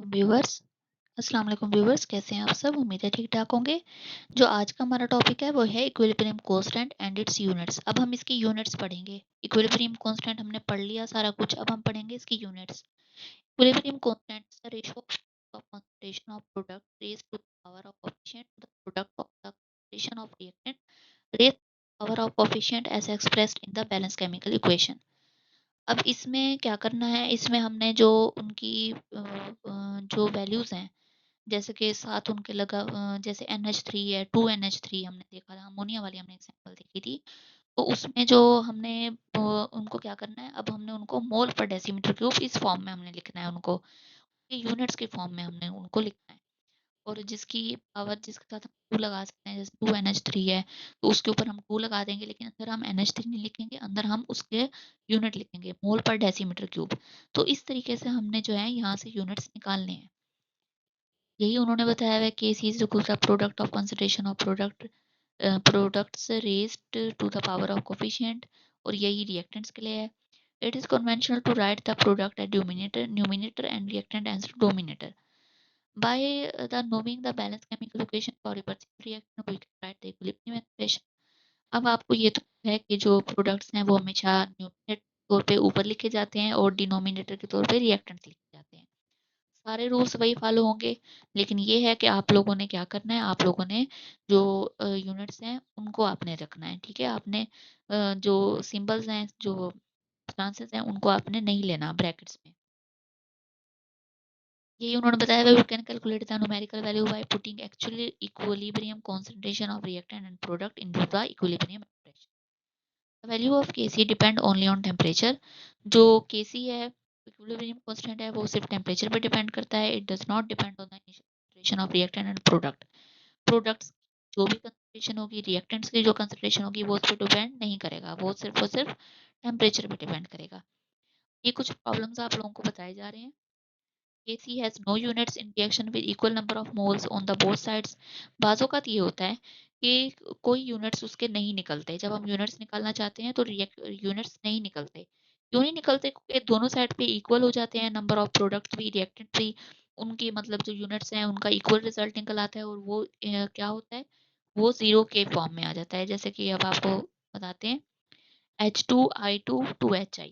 Viewers अस्सलाम वालेकुम viewers, कैसे हैं आप सब? उम्मीद है ठीक ठाक होंगे। जो आज का हमारा टॉपिक है वो है equilibrium constant and it's units. अब हम इसकी यूनिट्स पढ़ेंगे। इक्विलिब्रियम कांस्टेंट हमने पढ़ लिया सारा कुछ, अब हम पढ़ेंगे इसकी units. Equilibrium constant is the ratio of concentration of product raise to the power of coefficient the product of the concentration of reactant raise to the power of coefficient as expressed in the balance chemical equation. अब इसमें क्या करना है, इसमें हमने जो उनकी जो वैल्यूज़ हैं, जैसे कि साथ उनके लगा जैसे NH3 है, 2NH3 हमने देखा था, अमोनिया वाली हमने एग्ज़ाम्पल देखी थी। तो उसमें जो हमने उनको क्या करना है, अब हमने उनको मोल पर डेसीमीटर क्यूब इस फॉर्म में हमने लिखना है उनको, ये यूनिट्स के फॉर्म में हमने उनको लिखना है। और जिसकी पावर जिसके साथ हम 2 लगा सकते हैं, जैसे 2NH3 है, तो उसके ऊपर हम 2 लगा देंगे, लेकिन अंदर हम NH3 नहीं लिखेंगे, अंदर हम उसके यूनिट लिखेंगे, मोल पर डेसीमीटर क्यूब। तो इस तरीके से हमने जो है यहाँ से यूनिट्स निकालने हैं। यही उन्होंने बताया हुआ है कि C is equal to product of concentration of products raised to the power of coefficient, और यही रिएक्टेंट्स के लिए है। It is conventional to write the product at numerator and reactant as denominator by the knowing the balance chemical equation for reversible reaction we can write the equilibrium equation। अब आपको ये तो है कि जो प्रोडक्ट्स हैं वो हमेशा न्यूमिनेटर तौर पे ऊपर लिखे जाते हैं और डिनोमिनेटर के तौर पे रिएक्टेंट्स लिखे जाते हैं। सारे रूल्स वही फॉलो होंगे, लेकिन ये है कि आप लोगों ने क्या करना है, आप लोगों ने जो यूनिट्स हैं उनको आपने रखना है, ठीक है। आपने जो सिंबल्स हैं, जो चांसेस हैं, उनको आपने नहीं लेना ब्रैकेट्स में। यही उन्होंने बताया हुआ, we can calculate the numerical value by putting actually equilibrium concentration of reactant and product into the equilibrium expression. The value of Kc depend only on temperature. जो Kc है, इक्विलिब्रियम कांस्टेंट है, वो सिर्फ टेम्परेचर पे depend करता है। It does not depend on the initial concentration of reactant and product. Products जो भी कंसंट्रेशन होगी, रिएक्टेंट्स की जो कंसंट्रेशन होगी, वो उस पर डिपेंड नहीं करेगा, वो सिर्फ टेम्परेचर पे डिपेंड करेगा। ये कुछ प्रॉब्लम्स आप लोगों को बताए जा रहे हैं। Kc has no units in reaction with equal number of moles on the both sides। बाज़ औक़ात ये होता है कि कोई यूनिट्स उसके नहीं निकलते। जब हम यूनिट्स निकालना चाहते हैं तो यूनिट्स नहीं निकलते। क्यों नहीं निकलते? क्योंकि दोनों साइड पे इक्वल हो जाते हैं, नंबर ऑफ प्रोडक्ट्स भी, रिएक्टेंट भी, उनकी मतलब जो यूनिट्स हैं उनका इक्वल रिजल्ट निकल आता है, और वो क्या होता है, वो ज़ीरो के फॉर्म में आ जाता है। जैसे कि अब आपको बताते हैं, H2I2 2HI।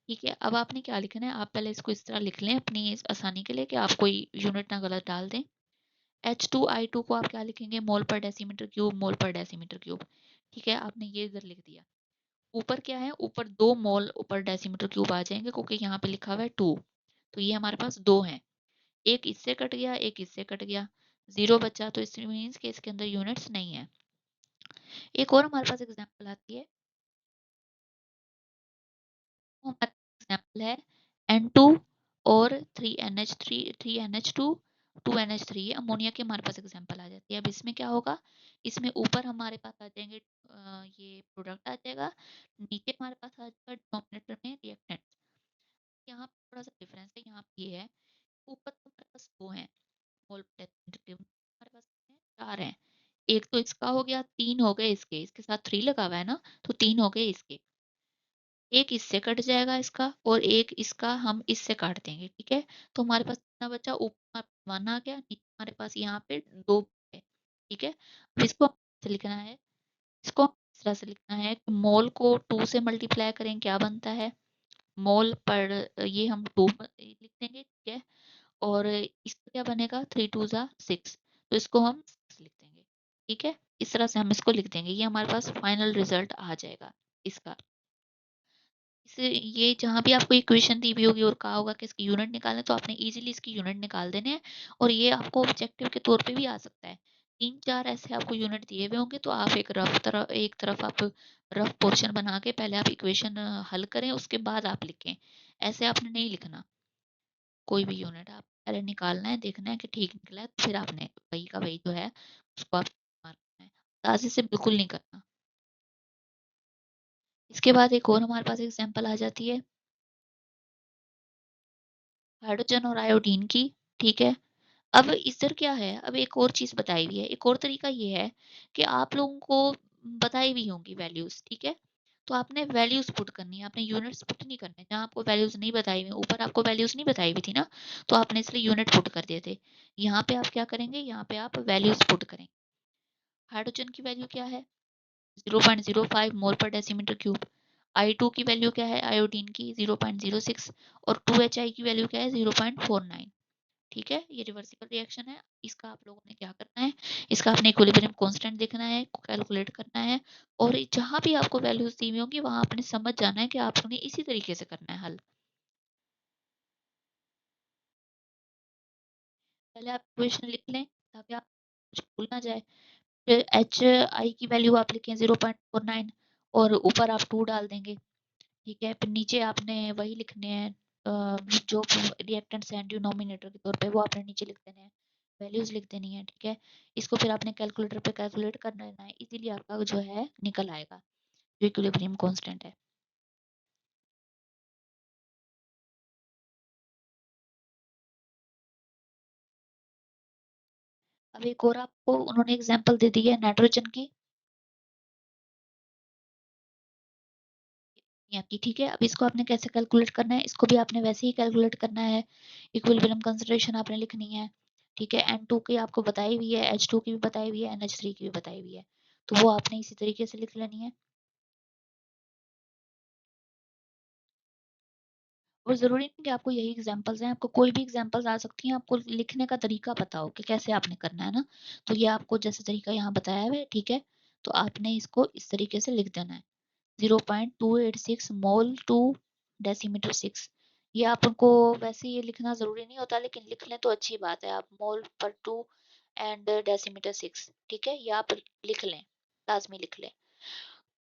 ठीक है, अब आपने क्या लिखना है, आप पहले इसको इस तरह लिख लें अपनी आसानी के लिए कि आप कोई यूनिट ना गलत डाल दें। H2I2 को आप क्या लिखेंगे, मोल पर डेसीमीटर क्यूब, मोल पर डेसीमीटर क्यूब। ठीक है, आपने ये इधर लिख दिया। ऊपर क्या है, ऊपर 2 मोल ऊपर डेसीमीटर क्यूब आ जाएंगे, क्योंकि यहाँ पे लिखा हुआ है 2, तो ये हमारे पास 2 हैं। एक इससे कट गया, एक इससे कट गया, 0 बचा, तो इस मीन्स के इसके अंदर यूनिट्स नहीं है। एक और हमारे पास एग्जाम्पल आती है, वो हमारा एग्जाम्पल है N2 और 3NH3 3NH2 2NH3, ये अमोनिया की हमारे पास एग्जाम्पल आ जाती है। अब इसमें क्या होगा, इसमें ऊपर हमारे पास आ जाएंगे ये प्रोडक्ट आ जाएगा, नीचे हमारे पास आ जाएगा डिनोमिनेटर में रिएक्टेंट। यहाँ पे थोड़ा सा डिफरेंस है, यहाँ पे ये है, ऊपर तो हमारे पास 2 हैं मोल हमारे पास कितने हैं? 4 हैं। एक तो इसका हो गया, 3 हो गए इसके, इसके साथ 3 लगा हुआ है ना, तो 3 हो गए इसके। एक इससे कट जाएगा इसका, और एक इसका हम इससे काट देंगे, ठीक है। तो हमारे पास कितना बचा, ऊपर 1 आ गया, नीचे हमारे पास यहाँ पे 2 है, ठीक है। अब इसको कैसे लिखना है, इसको इस तरह से लिखना है कि मोल को 2 से मल्टीप्लाई करें, क्या बनता है, मोल पर ये हम 2 लिख देंगे, ठीक है। और इसका क्या बनेगा, 3 2 ज़ा 6, तो इसको हम 6 लिख देंगे, ठीक है। इस तरह से हम इसको लिख देंगे, ये हमारे पास फाइनल रिजल्ट आ जाएगा इसका। इसे ये जहाँ भी आपको इक्वेशन दी हुई होगी और कहा होगा कि इसकी यूनिट निकालें, तो आपने इजीली इसकी यूनिट निकाल देने हैं, और ये आपको ऑब्जेक्टिव के तौर पे भी आ सकता है। 3-4 ऐसे आपको यूनिट दिए हुए होंगे, तो आप एक तरफ आप रफ पोर्शन बना के पहले आप इक्वेशन हल करें, उसके बाद आप लिखें। ऐसे आपने नहीं लिखना, कोई भी यूनिट आप पहले निकालना है, देखना है कि ठीक निकला है, तो फिर आपने वही का वही जो है उसको आप मारना है, अंदाजे से बिल्कुल नहीं करना। इसके बाद एक और हमारे पास एग्जाम्पल आ जाती है हाइड्रोजन और आयोडीन की, ठीक है। अब इधर क्या है, अब एक और चीज़ बताई हुई है, एक और तरीका ये है कि आप लोगों को बताई हुई होंगी वैल्यूज़, ठीक है। तो आपने वैल्यूज पुट करनी है, आपने यूनिट्स पुट नहीं करने। जहाँ आपको वैल्यूज नहीं बताई हुई, ऊपर आपको वैल्यूज नहीं बताई हुई थी ना, तो आपने इसलिए यूनिट पुट कर दिए थे। यहाँ पे आप क्या करेंगे, यहाँ पे आप वैल्यूज पुट करेंगे। हाइड्रोजन की वैल्यू क्या है, 0.05 मोल पर डेसीमीटर क्यूब। I2 की वैल्यू क्या है, आयोडीन की 0.06, और 2HI की वैल्यू क्या है, 0.49। ठीक है, ये रिवर्सिबल रिएक्शन है। इसका आप लोगों ने क्या करना है, इसका आपने इक्विलिब्रियम कांस्टेंट देखना है, कैलकुलेट करना है, और जहां भी आपको वैल्यूज दी हुई होंगी वहां आपने समझ जाना है कि आपने इसी तरीके से करना है हल। पहले आप इक्वेशन लिख लें ताकि आप कुछ भूल ना जाए। फिर HI की वैल्यू आप लिखें 0.49, और ऊपर आप 2 डाल देंगे। ठीक है, फिर नीचे आपने वही लिखने हैं, जो रिएक्टेंट्स हैं डिनोमिनेटर के तौर पे, वो आपने नीचे लिख देने हैं, वैल्यूज लिख देनी है। ठीक है, इसको फिर आपने कैलकुलेटर पे कैलकुलेट कर लेना है, इजीली आपका जो है निकल आएगा, जो इक्विलिब्रियम कांस्टेंट है। अब एक और आपको उन्होंने एग्जांपल दे दी है नाइट्रोजन की, यहाँ की। ठीक है, अब इसको आपने कैसे कैलकुलेट करना है, इसको भी आपने वैसे ही कैलकुलेट करना है। इक्विलिब्रियम कंसिडरेशन आपने लिखनी है। ठीक है, N2 की आपको बताई हुई है, H2 की भी बताई हुई है, NH3 की भी बताई हुई है, तो वो आपने इसी तरीके से लिख लेनी है। और ज़रूरी नहीं कि आपको यही एग्जांपल्स हैं, आपको कोई भी एग्जांपल्स आ सकती हैं, आपको लिखने का तरीका पता हो कि कैसे आपने करना है ना। तो ये आपको जैसे तरीका यहाँ बताया हुआ है, ठीक है, तो आपने इसको इस तरीके से लिख देना है, 0.286 मोल टू डेसीमीटर 6। ये आपको वैसे ये लिखना ज़रूरी नहीं होता, लेकिन लिख लें तो अच्छी बात है। आप मोल पर 2 एंड डेसीमीटर 6, ठीक है, ये आप लिख लें, लाजमी लिख लें।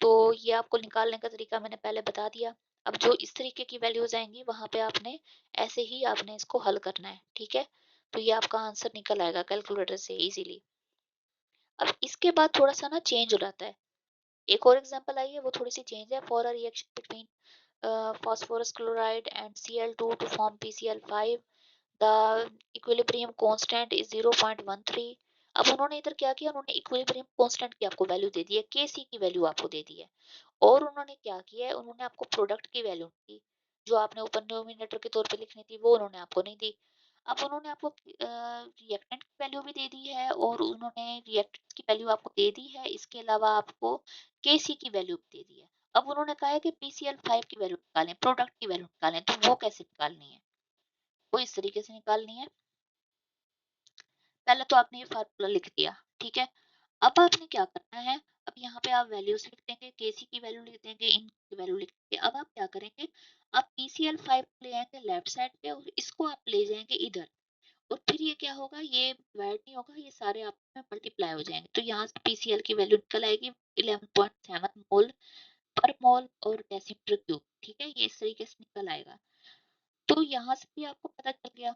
तो ये आपको निकालने का तरीका मैंने पहले बता दिया। अब जो इस तरीके की वैल्यूज आएंगी वहां पे आपने ऐसे ही आपने इसको हल करना है। ठीक है, तो ये आपका आंसर निकल आएगा कैलकुलेटर से इजीली। अब इसके बाद थोड़ा सा ना चेंज हो जाता है। एक और एग्जांपल आई है, वो थोड़ी सी चेंज है। For a reaction between phosphorus chloride and Cl2 to form PCl5, the equilibrium constant is 0.13। अब उन्होंने इधर क्या किया, उन्होंने इक्विलिब्रियम कांस्टेंट की आपको वैल्यू दे दी है, Kc की वैल्यू आपको दे दी है, और उन्होंने क्या किया है, उन्होंने आपको प्रोडक्ट की वैल्यू दी, जो आपने ऊपर डिनोमिनेटर के तौर पे लिखनी थी वो उन्होंने आपको नहीं दी। अब उन्होंने आपको रिएक्टेंट की वैल्यू भी दे दी है, और उन्होंने रिएक्टेंट की वैल्यू आपको दे दी है, इसके अलावा आपको केसी की वैल्यू भी दे दी है। अब उन्होंने कहा है कि PCl5 की वैल्यू निकालें, प्रोडक्ट की वैल्यू निकालें, तो वो कैसे निकालनी है, वो इस तरीके से निकालनी है। पहले तो आपने ये फार्मूला लिख दिया, ठीक है। अब आपने क्या करना है, अब यहाँ पे आप वैल्यूज लिख देंगे, केसी की वैल्यू लिख देंगे, इन की वैल्यू लिख देंगे। अब आप क्या करेंगे, आप PCl5 ले आएंगे लेफ्ट साइड पे, और इसको आप ले जाएंगे इधर, और फिर ये क्या होगा, ये डिवाइड नहीं होगा, ये सारे आप में मल्टीप्लाई हो जाएंगे। तो यहाँ से PCl की वैल्यू निकल आएगी 11.7 मोल पर मोल और डेसीमीटर क्यूब। ठीक है, ये इस तरीके से निकल आएगा। तो यहाँ से भी आपको पता चल गया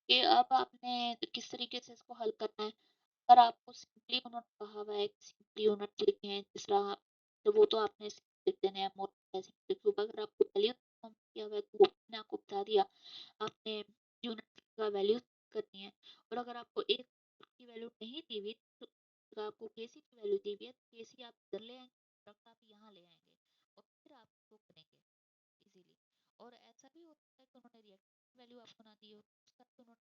कि अब आपने किस तरीके से इसको हल करना है। पर आपको सिंपली उन्होंने कहा हुआ है कि सिंपली यूनिट लिखे हैं, तीसरा तो वो तो आपने लिख देने हैं मोल डेसीमीटर क्यूब। अगर आपको वैल्यू किया हुआ है तो वो मैंने आपको बता दिया, आपने यूनिट का वैल्यू करनी है। और अगर आपको एक की वैल्यू नहीं दी हुई, तो अगर आपको केसी की वैल्यू दी हुई है, तो केसी आप इधर ले आएंगे, प्रोडक्ट आप यहाँ ले आएंगे, और फिर आप इसको करेंगे इजीली। और ऐसा भी होता है कि उन्होंने रिएक्टेंट वैल्यू आपको ना दी हो, उसका भी उन्होंने